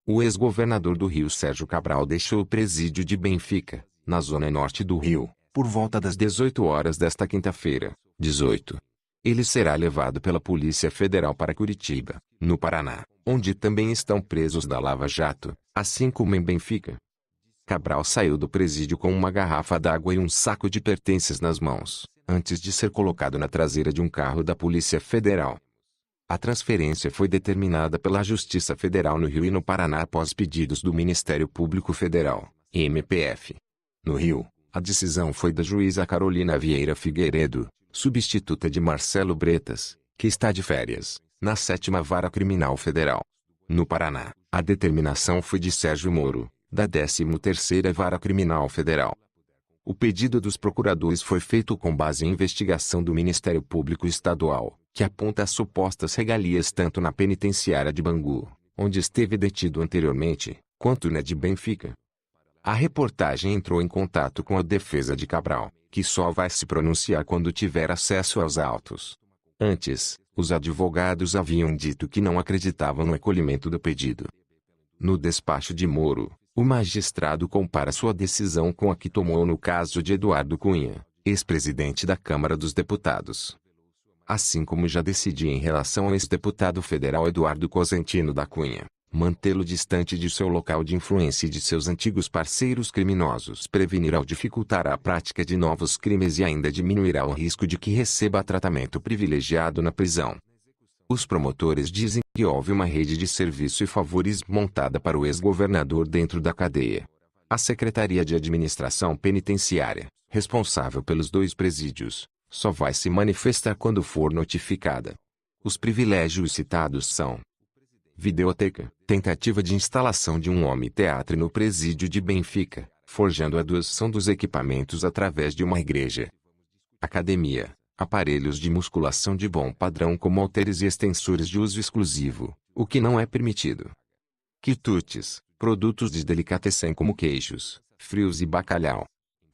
O ex-governador do Rio Sérgio Cabral deixou o presídio de Benfica, na zona norte do Rio, por volta das 18 horas desta quinta-feira, 18. Ele será levado pela Polícia Federal para Curitiba, no Paraná, onde também estão presos da Lava Jato, assim como em Benfica. Cabral saiu do presídio com uma garrafa d'água e um saco de pertences nas mãos, antes de ser colocado na traseira de um carro da Polícia Federal. A transferência foi determinada pela Justiça Federal no Rio e no Paraná após pedidos do Ministério Público Federal, MPF. No Rio, a decisão foi da juíza Carolina Vieira Figueiredo, substituta de Marcelo Bretas, que está de férias, na 7ª Vara Criminal Federal. No Paraná, a determinação foi de Sérgio Moro, da 13ª Vara Criminal Federal. O pedido dos procuradores foi feito com base em investigação do Ministério Público Estadual, que aponta as supostas regalias tanto na penitenciária de Bangu, onde esteve detido anteriormente, quanto na de Benfica. A reportagem entrou em contato com a defesa de Cabral, que só vai se pronunciar quando tiver acesso aos autos. Antes, os advogados haviam dito que não acreditavam no acolhimento do pedido. No despacho de Moro, o magistrado compara sua decisão com a que tomou no caso de Eduardo Cunha, ex-presidente da Câmara dos Deputados. Assim como já decidia em relação ao ex-deputado federal Eduardo Cosentino da Cunha, mantê-lo distante de seu local de influência e de seus antigos parceiros criminosos prevenirá ou dificultará a prática de novos crimes e ainda diminuirá o risco de que receba tratamento privilegiado na prisão. Os promotores dizem que houve uma rede de serviço e favores montada para o ex-governador dentro da cadeia. A Secretaria de Administração Penitenciária, responsável pelos 2 presídios, só vai se manifestar quando for notificada. Os privilégios citados são: videoteca, tentativa de instalação de um home-teatro no presídio de Benfica, forjando a doação dos equipamentos através de uma igreja. Academia, aparelhos de musculação de bom padrão como halteres e extensores de uso exclusivo, o que não é permitido. Quitutes, produtos de delicatessen como queijos, frios e bacalhau.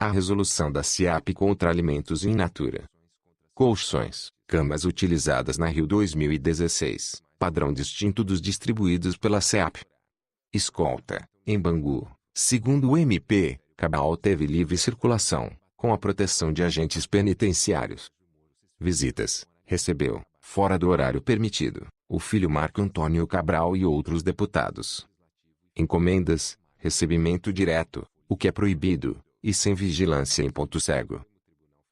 A resolução da SIAP contra alimentos in natura. Colchões, camas utilizadas na Rio 2016, padrão distinto dos distribuídos pela SEAP. Escolta, em Bangu, segundo o MP, Cabral teve livre circulação, com a proteção de agentes penitenciários. Visitas, recebeu, fora do horário permitido, o filho Marco Antônio Cabral e outros deputados. Encomendas, recebimento direto, o que é proibido, e sem vigilância em ponto cego.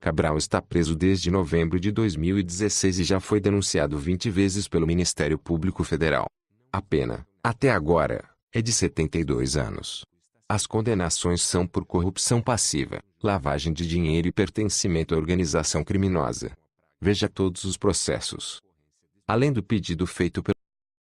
Cabral está preso desde novembro de 2016 e já foi denunciado 20 vezes pelo Ministério Público Federal. A pena, até agora, é de 72 anos. As condenações são por corrupção passiva, lavagem de dinheiro e pertencimento à organização criminosa. Veja todos os processos. Além do pedido feito pelo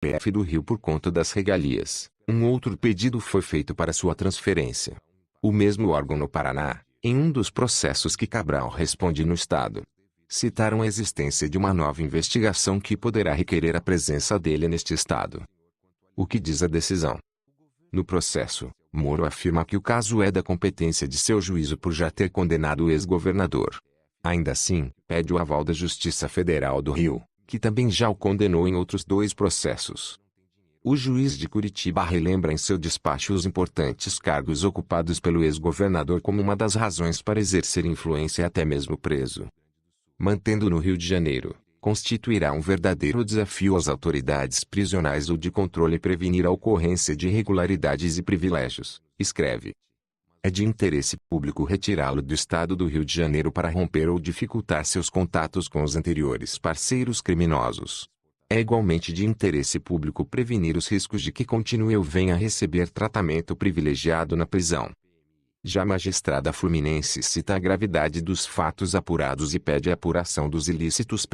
PF do Rio por conta das regalias, um outro pedido foi feito para sua transferência. O mesmo órgão no Paraná, em um dos processos que Cabral responde no Estado, citaram a existência de uma nova investigação que poderá requerer a presença dele neste Estado. O que diz a decisão? No processo, Moro afirma que o caso é da competência de seu juízo por já ter condenado o ex-governador. Ainda assim, pede o aval da Justiça Federal do Rio, que também já o condenou em outros 2 processos. O juiz de Curitiba relembra em seu despacho os importantes cargos ocupados pelo ex-governador como uma das razões para exercer influência e até mesmo preso. Mantendo no Rio de Janeiro, constituirá um verdadeiro desafio às autoridades prisionais ou de controle prevenir a ocorrência de irregularidades e privilégios, escreve. É de interesse público retirá-lo do Estado do Rio de Janeiro para romper ou dificultar seus contatos com os anteriores parceiros criminosos. É igualmente de interesse público prevenir os riscos de que continue ou venha a receber tratamento privilegiado na prisão. Já a magistrada fluminense cita a gravidade dos fatos apurados e pede a apuração dos ilícitos.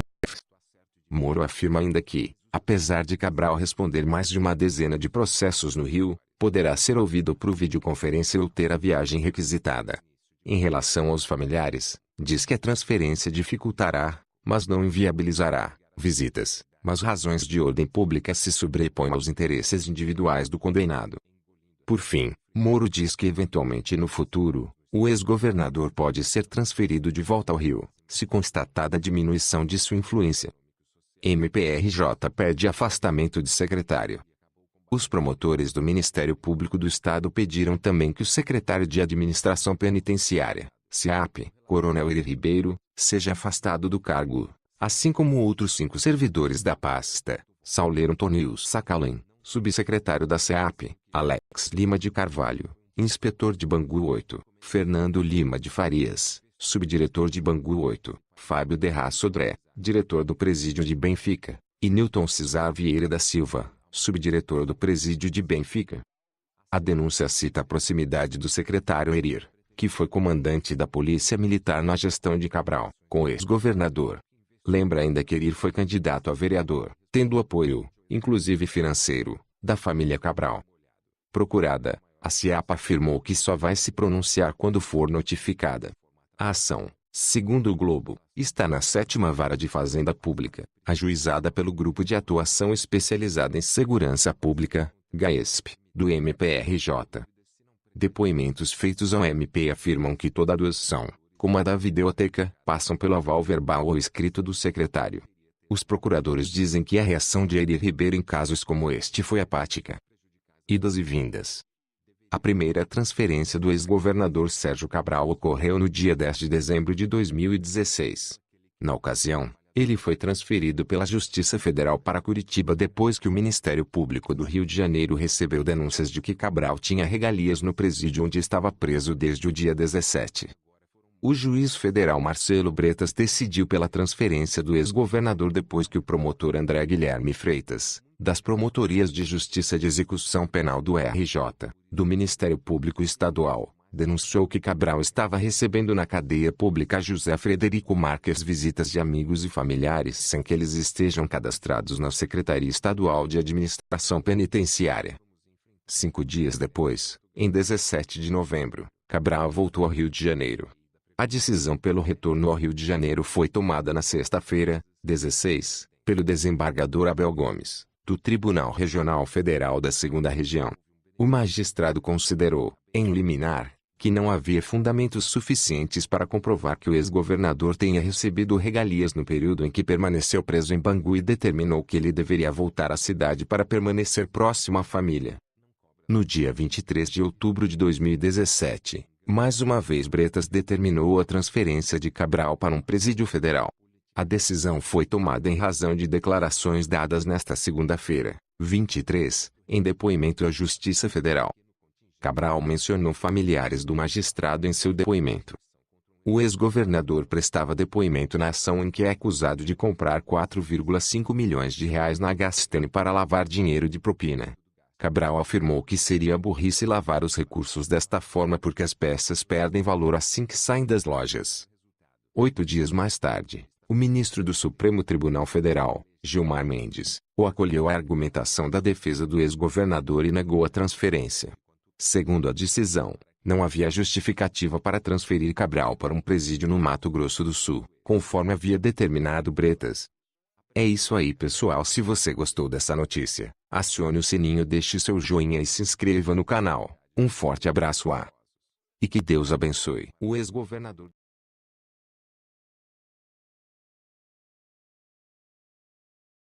Moro afirma ainda que, apesar de Cabral responder mais de uma dezena de processos no Rio, poderá ser ouvido por videoconferência ou ter a viagem requisitada. Em relação aos familiares, diz que a transferência dificultará, mas não inviabilizará, visitas, mas razões de ordem pública se sobrepõem aos interesses individuais do condenado. Por fim, Moro diz que eventualmente no futuro, o ex-governador pode ser transferido de volta ao Rio, se constatada a diminuição de sua influência. MPRJ pede afastamento de secretário. Os promotores do Ministério Público do Estado pediram também que o secretário de Administração Penitenciária, SEAP, Coronel Erir Ribeiro, seja afastado do cargo, assim como outros 5 servidores da pasta: Sauleiro Tonil Sacalém, subsecretário da SEAP, Alex Lima de Carvalho, inspetor de Bangu 8, Fernando Lima de Farias, subdiretor de Bangu 8, Fábio Derra Sodré, diretor do Presídio de Benfica, e Newton Cesar Vieira da Silva, subdiretor do Presídio de Benfica. A denúncia cita a proximidade do secretário Erir, que foi comandante da Polícia Militar na gestão de Cabral, com o ex-governador. Lembra ainda que Erir foi candidato a vereador, tendo apoio, inclusive financeiro, da família Cabral. Procurada, a SEAP afirmou que só vai se pronunciar quando for notificada. A ação, segundo o Globo, está na 7ª Vara de Fazenda Pública, ajuizada pelo Grupo de Atuação Especializada em Segurança Pública, GAESP, do MPRJ. Depoimentos feitos ao MP afirmam que toda a doação, como a da videoteca, passam pelo aval verbal ou escrito do secretário. Os procuradores dizem que a reação de Erir Ribeiro em casos como este foi apática. Idas e vindas. A primeira transferência do ex-governador Sérgio Cabral ocorreu no dia 10 de dezembro de 2016. Na ocasião, ele foi transferido pela Justiça Federal para Curitiba depois que o Ministério Público do Rio de Janeiro recebeu denúncias de que Cabral tinha regalias no presídio onde estava preso desde o dia 17. O juiz federal Marcelo Bretas decidiu pela transferência do ex-governador depois que o promotor André Guilherme Freitas, das Promotorias de Justiça de Execução Penal do RJ, do Ministério Público Estadual, denunciou que Cabral estava recebendo na cadeia pública José Frederico Marques visitas de amigos e familiares sem que eles estejam cadastrados na Secretaria Estadual de Administração Penitenciária. 5 dias depois, em 17 de novembro, Cabral voltou ao Rio de Janeiro. A decisão pelo retorno ao Rio de Janeiro foi tomada na sexta-feira, 16, pelo desembargador Abel Gomes, do Tribunal Regional Federal da 2ª Região. O magistrado considerou, em liminar, que não havia fundamentos suficientes para comprovar que o ex-governador tenha recebido regalias no período em que permaneceu preso em Bangu e determinou que ele deveria voltar à cidade para permanecer próximo à família. No dia 23 de outubro de 2017, mais uma vez Bretas determinou a transferência de Cabral para um presídio federal. A decisão foi tomada em razão de declarações dadas nesta segunda-feira, 23, em depoimento à Justiça Federal. Cabral mencionou familiares do magistrado em seu depoimento. O ex-governador prestava depoimento na ação em que é acusado de comprar 4,5 milhões de reais na Gastone para lavar dinheiro de propina. Cabral afirmou que seria burrice lavar os recursos desta forma porque as peças perdem valor assim que saem das lojas. 8 dias mais tarde, o ministro do Supremo Tribunal Federal, Gilmar Mendes, acolheu a argumentação da defesa do ex-governador e negou a transferência. Segundo a decisão, não havia justificativa para transferir Cabral para um presídio no Mato Grosso do Sul, conforme havia determinado Bretas. É isso aí, pessoal. Se você gostou dessa notícia, acione o sininho, deixe seu joinha e se inscreva no canal. Um forte abraço e que Deus abençoe. O ex-governador